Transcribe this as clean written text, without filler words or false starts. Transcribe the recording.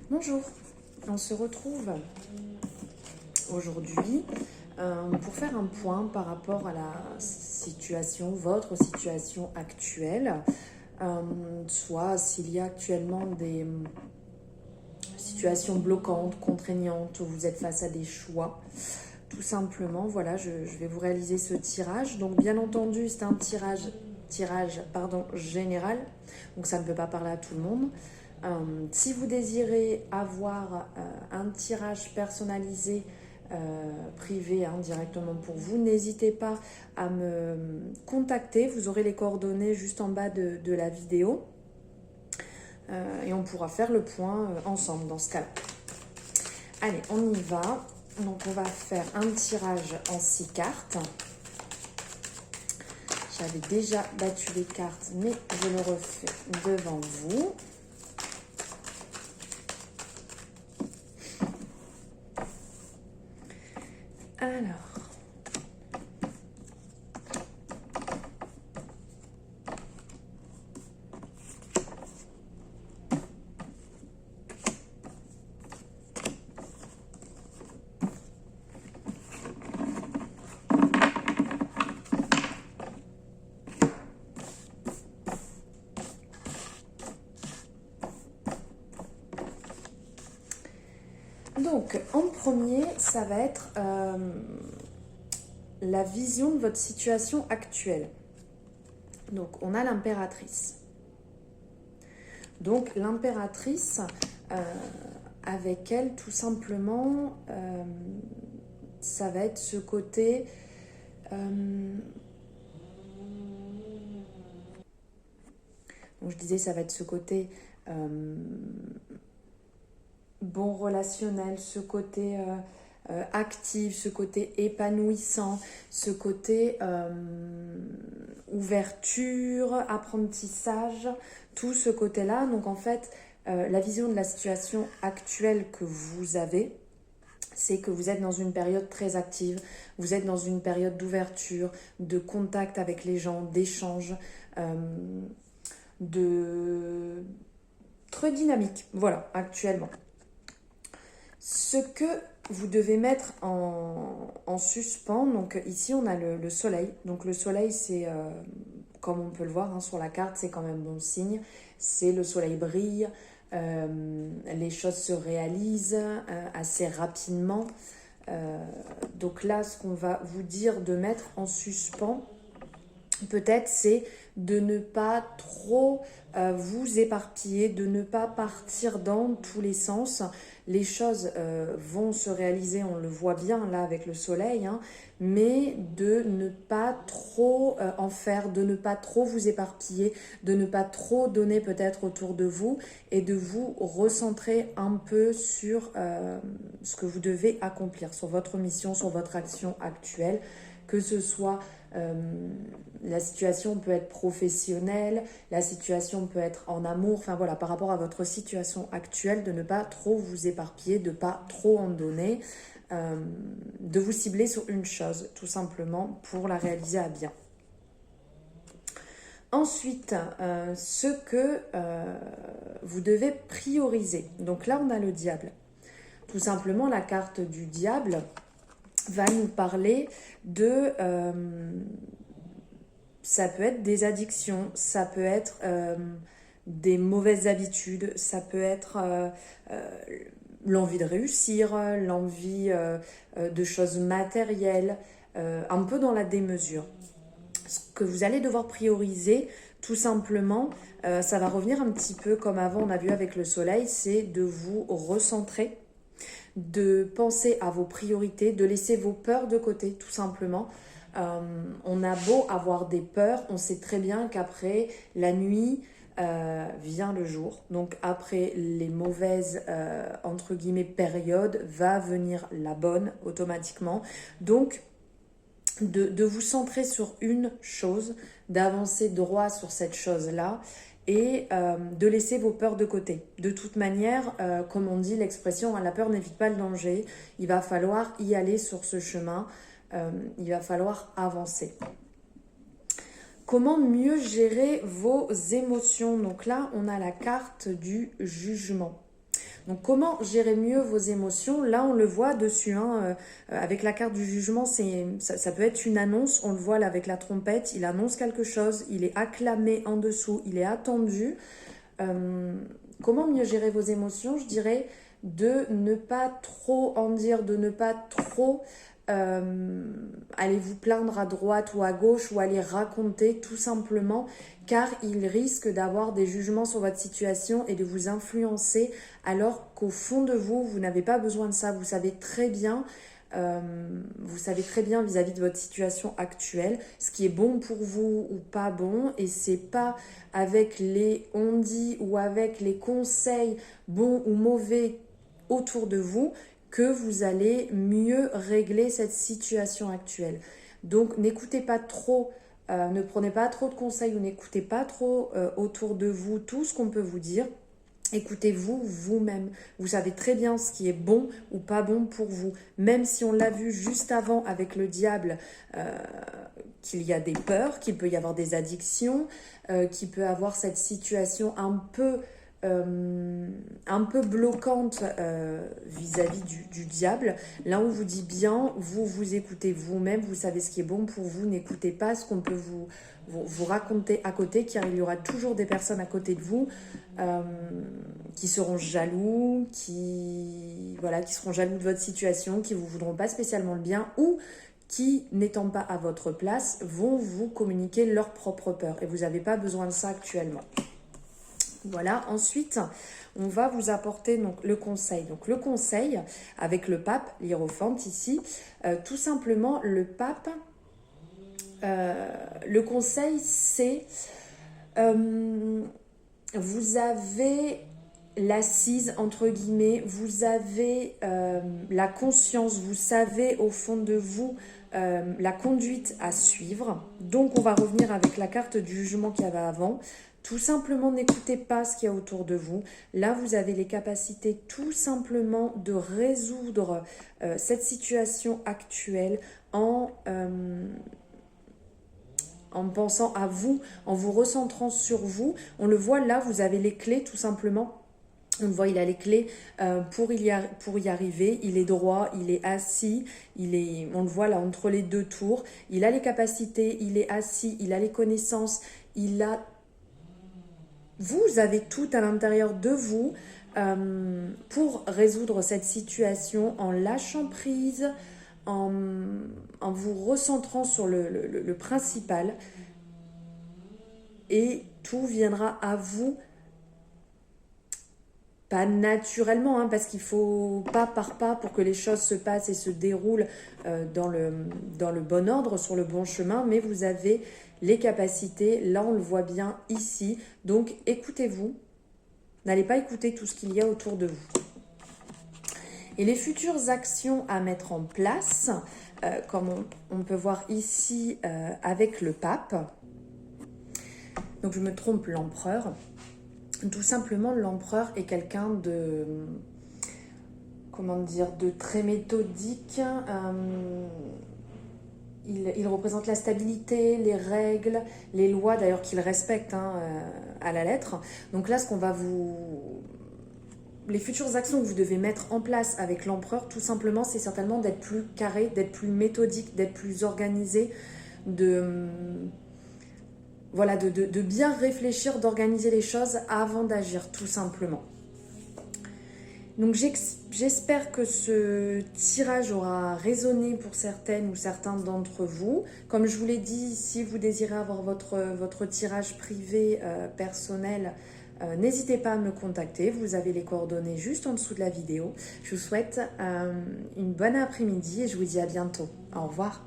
Bonjour, on se retrouve aujourd'hui pour faire un point par rapport à la situation, votre situation actuelle, soit s'il y a actuellement des situations bloquantes, contraignantes, où vous êtes face à des choix. Tout simplement, voilà, je vais vous réaliser ce tirage. Donc bien entendu, c'est un tirage général, donc ça ne peut pas parler à tout le monde. Si vous désirez avoir un tirage personnalisé, privé, directement pour vous, n'hésitez pas à me contacter. Vous aurez les coordonnées juste en bas de la vidéo et on pourra faire le point ensemble dans ce cas-là. Allez, on y va. Donc on va faire un tirage en 6 cartes. J'avais déjà battu les cartes, mais je le refais devant vous. Alors, donc en premier, ça va être la vision de votre situation actuelle. Donc, on a l'impératrice. Donc, l'impératrice, avec elle, tout simplement, ça va être ce côté... donc, je disais, ça va être ce côté bon relationnel, ce côté... active, ce côté épanouissant, ce côté ouverture, apprentissage, tout ce côté-là. Donc en fait, la vision de la situation actuelle que vous avez, c'est que vous êtes dans une période très active, vous êtes dans une période d'ouverture, de contact avec les gens, d'échange, de très dynamique, voilà, actuellement. Ce que vous devez mettre en suspens, donc ici on a le soleil. Donc le soleil, c'est, comme on peut le voir sur la carte, c'est quand même bon signe. C'est le soleil brille, les choses se réalisent assez rapidement. Donc là, ce qu'on va vous dire de mettre en suspens, peut-être, c'est de ne pas trop vous éparpiller, de ne pas partir dans tous les sens. Les choses vont se réaliser, on le voit bien là avec le soleil, mais de ne pas trop en faire, de ne pas trop vous éparpiller, de ne pas trop donner peut-être autour de vous et de vous recentrer un peu sur ce que vous devez accomplir, sur votre mission, sur votre action actuelle, que ce soit... la situation peut être professionnelle, la situation peut être en amour, enfin voilà, par rapport à votre situation actuelle, de ne pas trop vous éparpiller, de ne pas trop en donner, de vous cibler sur une chose, tout simplement, pour la réaliser à bien. Ensuite, ce que vous devez prioriser. Donc là, on a le diable. Tout simplement, la carte du diable va nous parler de... ça peut être des addictions, ça peut être des mauvaises habitudes, ça peut être l'envie de réussir, l'envie de choses matérielles, un peu dans la démesure. Ce que vous allez devoir prioriser, tout simplement, ça va revenir un petit peu comme avant on a vu avec le soleil, c'est de vous recentrer, de penser à vos priorités, de laisser vos peurs de côté, tout simplement. On a beau avoir des peurs, on sait très bien qu'après la nuit vient le jour. Donc après les mauvaises, entre guillemets, périodes, va venir la bonne automatiquement. Donc de vous centrer sur une chose, d'avancer droit sur cette chose-là et de laisser vos peurs de côté. De toute manière, comme on dit l'expression, la peur n'évite pas le danger, il va falloir y aller sur ce chemin. Il va falloir avancer. Comment mieux gérer vos émotions? Donc là, on a la carte du jugement. Donc comment gérer mieux vos émotions? Là on le voit dessus, hein, avec la carte du jugement, ça peut être une annonce, on le voit là avec la trompette, il annonce quelque chose, il est acclamé en dessous, il est attendu. Comment mieux gérer vos émotions? Je dirais de ne pas trop en dire, de ne pas trop aller vous plaindre à droite ou à gauche ou aller raconter tout simplement, car il risque d'avoir des jugements sur votre situation et de vous influencer alors qu'au fond de vous, vous n'avez pas besoin de ça. Vous savez très bien vis-à-vis de votre situation actuelle ce qui est bon pour vous ou pas bon, et c'est pas avec les on-dit ou avec les conseils bons ou mauvais autour de vous que vous allez mieux régler cette situation actuelle. Donc n'écoutez pas trop, ne prenez pas trop de conseils ou n'écoutez pas trop autour de vous tout ce qu'on peut vous dire. Écoutez-vous vous-même. Vous savez très bien ce qui est bon ou pas bon pour vous. Même si on l'a vu juste avant avec le diable, qu'il y a des peurs, qu'il peut y avoir des addictions, qu'il peut avoir cette situation un peu bloquante vis-à-vis du diable. Là on vous dit bien, vous écoutez vous-même, vous savez ce qui est bon pour vous, n'écoutez pas ce qu'on peut vous raconter à côté, car il y aura toujours des personnes à côté de vous qui seront jaloux, qui seront jaloux de votre situation, qui vous voudront pas spécialement le bien, ou qui, n'étant pas à votre place, vont vous communiquer leurs propres peurs. Et vous n'avez pas besoin de ça actuellement. Voilà, ensuite, on va vous apporter donc le conseil. Donc le conseil avec le pape, l'hiérophante ici, tout simplement le pape, le conseil c'est, vous avez l'assise entre guillemets, vous avez la conscience, vous savez au fond de vous la conduite à suivre. Donc on va revenir avec la carte du jugement qu'il y avait avant. Tout simplement, n'écoutez pas ce qu'il y a autour de vous. Là, vous avez les capacités tout simplement de résoudre cette situation actuelle en pensant à vous, en vous recentrant sur vous. On le voit là, vous avez les clés tout simplement. On le voit, il a les clés pour y arriver. Il est droit, il est assis, on le voit là entre les deux tours. Il a les capacités, il est assis, il a les connaissances, vous avez tout à l'intérieur de vous pour résoudre cette situation en lâchant prise, en vous recentrant sur le principal, et tout viendra à vous, pas naturellement, hein, parce qu'il faut pas par pas pour que les choses se passent et se déroulent dans le bon ordre, sur le bon chemin, mais vous avez les capacités, là on le voit bien ici, donc écoutez-vous, n'allez pas écouter tout ce qu'il y a autour de vous. Et les futures actions à mettre en place, comme on peut voir ici avec le pape, donc je me trompe, l'empereur, tout simplement l'empereur est quelqu'un de, de très méthodique. Il représente la stabilité, les règles, les lois d'ailleurs qu'il respecte à la lettre. Donc là, les futures actions que vous devez mettre en place avec l'empereur, tout simplement, c'est certainement d'être plus carré, d'être plus méthodique, d'être plus organisé, de bien réfléchir, d'organiser les choses avant d'agir, tout simplement. Donc j'espère que ce tirage aura résonné pour certaines ou certains d'entre vous. Comme je vous l'ai dit, si vous désirez avoir votre tirage privé personnel, n'hésitez pas à me contacter. Vous avez les coordonnées juste en dessous de la vidéo. Je vous souhaite une bonne après-midi et je vous dis à bientôt. Au revoir.